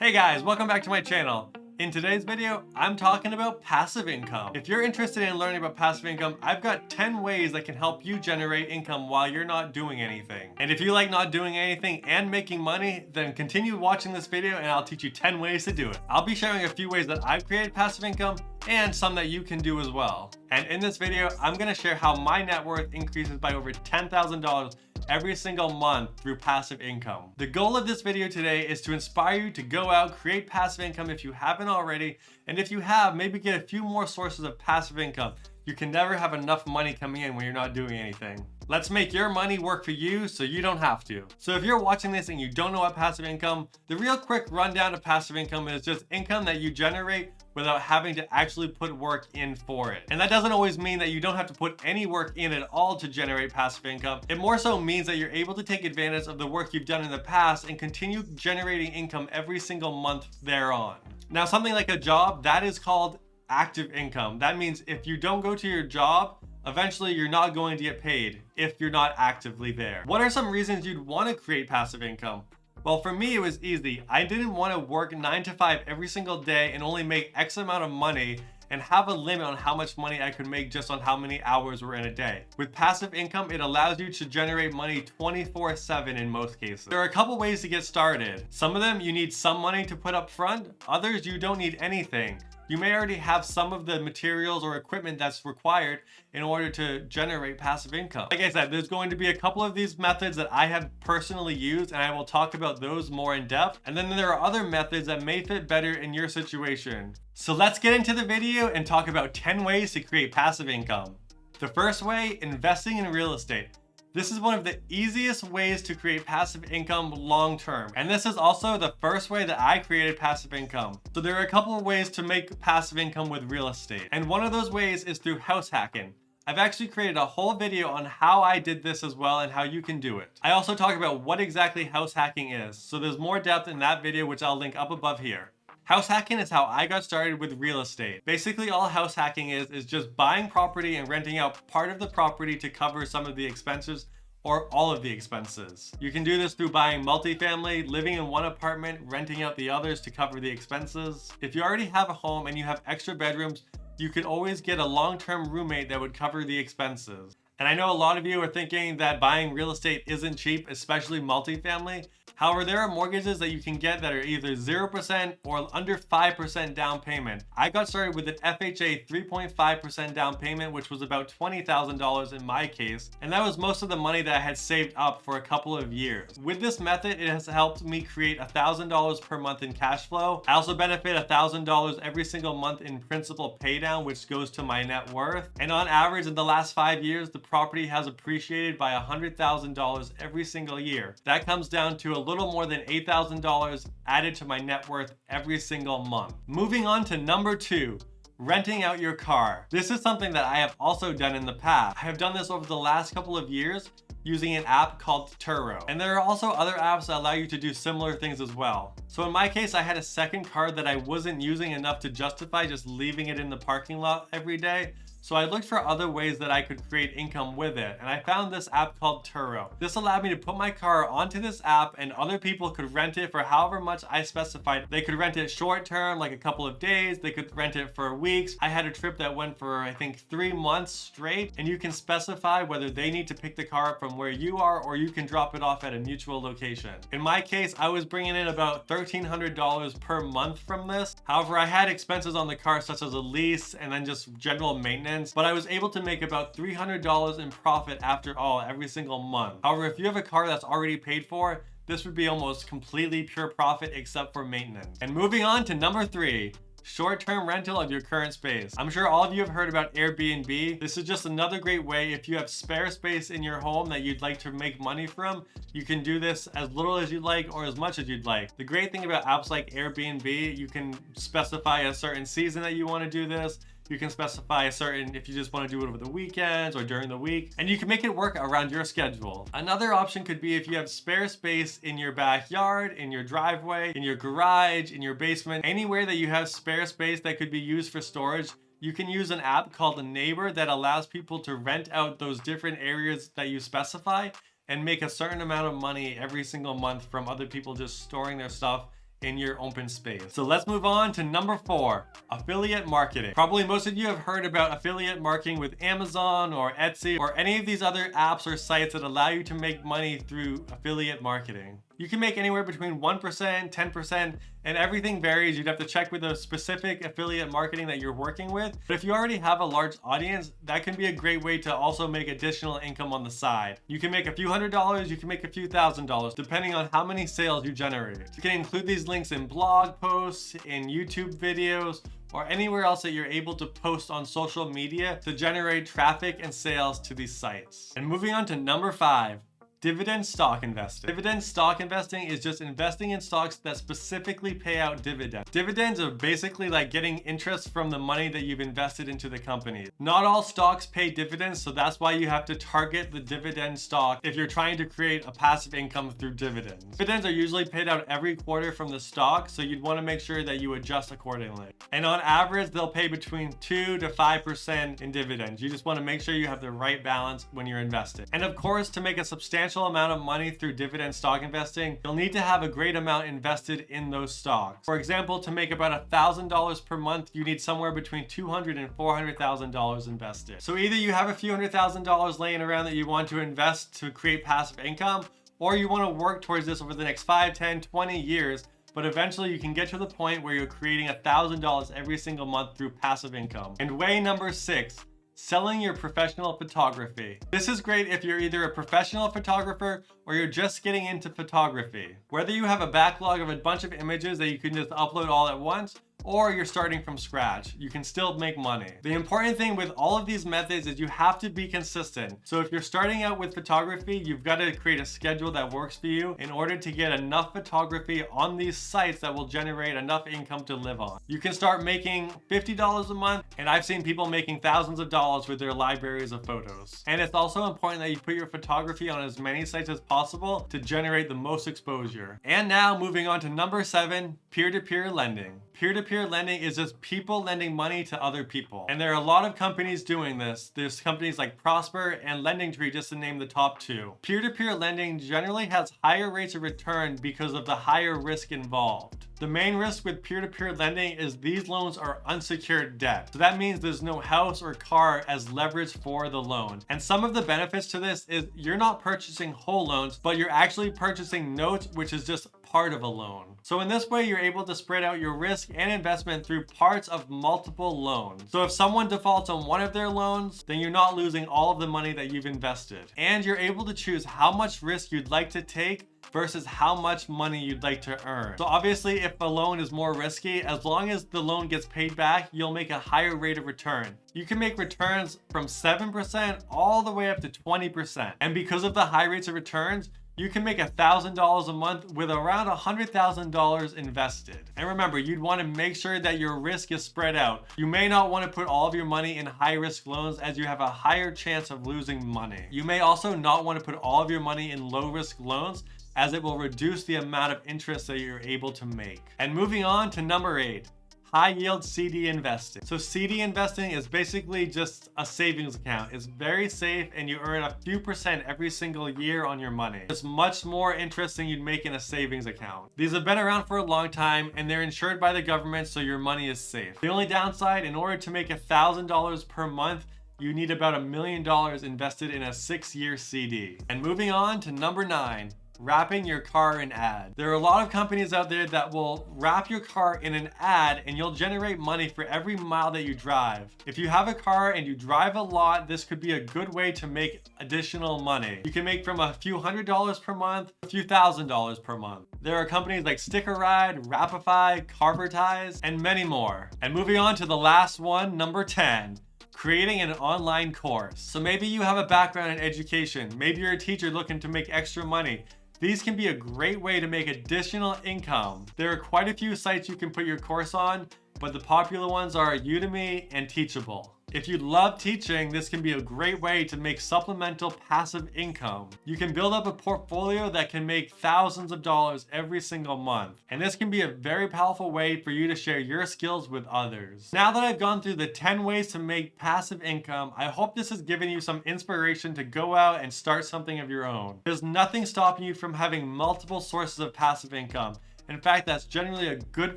Hey guys, welcome back to my channel. In today's video, I'm talking about passive income. If you're interested in learning about passive income, I've got 10 ways that can help you generate income while you're not doing anything. And if you like not doing anything and making money, then continue watching this video and I'll teach you 10 ways to do it. I'll be sharing a few ways that I've created passive income and some that you can do as well. And in this video, I'm gonna share how my net worth increases by over $10,000 every single month through passive income. The goal of this video today is to inspire you to go out, create passive income if you haven't already, and if you have, maybe get a few more sources of passive income. You can never have enough money coming in when you're not doing anything. Let's make your money work for you so you don't have to. So if you're watching this and you don't know what passive income, the real quick rundown of passive income is just income that you generate without having to actually put work in for it. And that doesn't always mean that you don't have to put any work in at all to generate passive income. It more so means that you're able to take advantage of the work you've done in the past and continue generating income every single month thereon. Now, something like a job, that is called active income. That means if you don't go to your job, eventually you're not going to get paid if you're not actively there. What are some reasons you'd want to create passive income? Well, for me, it was easy. I didn't want to work 9 to 5 every single day and only make X amount of money and have a limit on how much money I could make just on how many hours were in a day. With passive income, it allows you to generate money 24/7 in most cases. There are a couple ways to get started. Some of them you need some money to put up front, others you don't need anything. You may already have some of the materials or equipment that's required in order to generate passive income. Like I said, there's going to be a couple of these methods that I have personally used, and I will talk about those more in depth. And then there are other methods that may fit better in your situation. So let's get into the video and talk about 10 ways to create passive income. The first way, investing in real estate. This is one of the easiest ways to create passive income long term. And this is also the first way that I created passive income. So there are a couple of ways to make passive income with real estate. And one of those ways is through house hacking. I've actually created a whole video on how I did this as well and how you can do it. I also talk about what exactly house hacking is. So there's more depth in that video, which I'll link up above here. House hacking is how I got started with real estate. Basically, all house hacking is just buying property and renting out part of the property to cover some of the expenses or all of the expenses. You can do this through buying multifamily, living in one apartment, renting out the others to cover the expenses. If you already have a home and you have extra bedrooms, you could always get a long-term roommate that would cover the expenses. And I know a lot of you are thinking that buying real estate isn't cheap, especially multifamily. However, there are mortgages that you can get that are either 0% or under 5% down payment. I got started with an FHA 3.5% down payment, which was about $20,000 in my case. And that was most of the money that I had saved up for a couple of years. With this method, it has helped me create $1,000 per month in cash flow. I also benefit $1,000 every single month in principal paydown, which goes to my net worth. And on average, in the last 5 years, the property has appreciated by $100,000 every single year. That comes down to a little more than $8,000 added to my net worth every single month. Moving on to number 2, renting out your car. This is something that I have also done in the past. I have done this over the last couple of years using an app called Turo. And there are also other apps that allow you to do similar things as well. So in my case, I had a second car that I wasn't using enough to justify just leaving it in the parking lot every day. So I looked for other ways that I could create income with it, and I found this app called Turo. This allowed me to put my car onto this app and other people could rent it for however much I specified. They could rent it short term, like a couple of days. They could rent it for weeks. I had a trip that went for, I think, 3 months straight, and you can specify whether they need to pick the car up from where you are or you can drop it off at a mutual location. In my case, I was bringing in about $1,300 per month from this. However, I had expenses on the car such as a lease and then just general maintenance. But I was able to make about $300 in profit after all every single month. However, if you have a car that's already paid for, this would be almost completely pure profit except for maintenance. And moving on to number 3, short-term rental of your current space. I'm sure all of you have heard about Airbnb. This is just another great way if you have spare space in your home that you'd like to make money from. You can do this as little as you'd like or as much as you'd like. The great thing about apps like Airbnb, you can specify a certain season that you want to do this. You can specify a certain, if you just want to do it over the weekends or during the week, and you can make it work around your schedule. Another option could be if you have spare space in your backyard, in your driveway, in your garage, in your basement, anywhere that you have spare space that could be used for storage. You can use an app called a Neighbor that allows people to rent out those different areas that you specify and make a certain amount of money every single month from other people just storing their stuff in your open space. So let's move on to number 4, affiliate marketing. Probably most of you have heard about affiliate marketing with Amazon or Etsy or any of these other apps or sites that allow you to make money through affiliate marketing. You can make anywhere between 1%, 10%, and everything varies. You'd have to check with the specific affiliate marketing that you're working with. But if you already have a large audience, that can be a great way to also make additional income on the side. You can make a few $100s, you can make a few $1,000s, depending on how many sales you generate. You can include these links in blog posts, in YouTube videos, or anywhere else that you're able to post on social media to generate traffic and sales to these sites. And moving on to number 5, dividend stock investing. Dividend stock investing is just investing in stocks that specifically pay out dividends. Dividends are basically like getting interest from the money that you've invested into the company. Not all stocks pay dividends, so that's why you have to target the dividend stock if you're trying to create a passive income through dividends. Dividends are usually paid out every quarter from the stock, so you'd want to make sure that you adjust accordingly. And on average, they'll pay between 2 to 5% in dividends. You just want to make sure you have the right balance when you're investing. And of course, to make a substantial amount of money through dividend stock investing, you'll need to have a great amount invested in those stocks. For example, to make about $1,000 per month, you need somewhere between $200,000 and $400,000 invested. So either you have a few $100,000 laying around that you want to invest to create passive income, or you want to work towards this over the next 5, 10, 20 years, but eventually you can get to the point where you're creating $1,000 every single month through passive income. And way number 6, selling your professional photography. This is great if you're either a professional photographer or you're just getting into photography. Whether you have a backlog of a bunch of images that you can just upload all at once, or you're starting from scratch, you can still make money. The important thing with all of these methods is you have to be consistent. So if you're starting out with photography, you've got to create a schedule that works for you in order to get enough photography on these sites that will generate enough income to live on. You can start making $50 a month, and I've seen people making thousands of dollars with their libraries of photos. And it's also important that you put your photography on as many sites as possible to generate the most exposure. And now moving on to number 7, peer-to-peer lending. Peer-to-peer lending is just people lending money to other people. And there are a lot of companies doing this. There's companies like Prosper and LendingTree, just to name the top 2. Peer-to-peer lending generally has higher rates of return because of the higher risk involved. The main risk with peer-to-peer lending is these loans are unsecured debt. So that means there's no house or car as leverage for the loan. And some of the benefits to this is you're not purchasing whole loans, but you're actually purchasing notes, which is just part of a loan. So in this way, you're able to spread out your risk and investment through parts of multiple loans. So if someone defaults on one of their loans, then you're not losing all of the money that you've invested. And you're able to choose how much risk you'd like to take versus how much money you'd like to earn. So obviously, if a loan is more risky, as long as the loan gets paid back, you'll make a higher rate of return. You can make returns from 7% all the way up to 20%. And because of the high rates of returns, you can make $1,000 a month with around $100,000 invested. And remember, you'd want to make sure that your risk is spread out. You may not want to put all of your money in high risk loans as you have a higher chance of losing money. You may also not want to put all of your money in low risk loans as it will reduce the amount of interest that you're able to make. And moving on to number 8. High yield CD investing. So CD investing is basically just a savings account. It's very safe and you earn a few percent every single year on your money. It's much more interest than you'd make in a savings account. These have been around for a long time and they're insured by the government, so your money is safe. The only downside, in order to make $1,000 per month, you need about $1 million invested in a 6-year CD. And moving on to number 9. Wrapping your car in ads. There are a lot of companies out there that will wrap your car in an ad and you'll generate money for every mile that you drive. If you have a car and you drive a lot, this could be a good way to make additional money. You can make from a few $100s per month, a few $1,000s per month. There are companies like Sticker Ride, Rapify, Carvertise, and many more. And moving on to the last one, number 10. Creating an online course. So maybe you have a background in education. Maybe you're a teacher looking to make extra money. These can be a great way to make additional income. There are quite a few sites you can put your course on, but the popular ones are Udemy and Teachable. If you love teaching, this can be a great way to make supplemental passive income. You can build up a portfolio that can make thousands of dollars every single month. And this can be a very powerful way for you to share your skills with others. Now that I've gone through the 10 ways to make passive income, I hope this has given you some inspiration to go out and start something of your own. There's nothing stopping you from having multiple sources of passive income. In fact, that's generally a good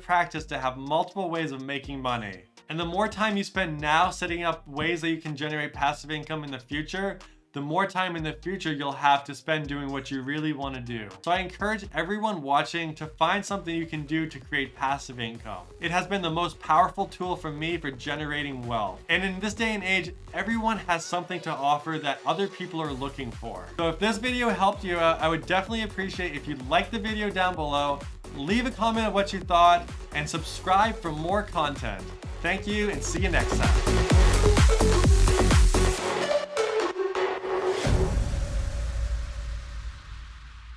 practice to have multiple ways of making money. And the more time you spend now setting up ways that you can generate passive income in the future, the more time in the future you'll have to spend doing what you really want to do. So I encourage everyone watching to find something you can do to create passive income. It has been the most powerful tool for me for generating wealth. And in this day and age, everyone has something to offer that other people are looking for. So if this video helped you out, I would definitely appreciate if you'd like the video down below, leave a comment of what you thought, and subscribe for more content. Thank you, and see you next time.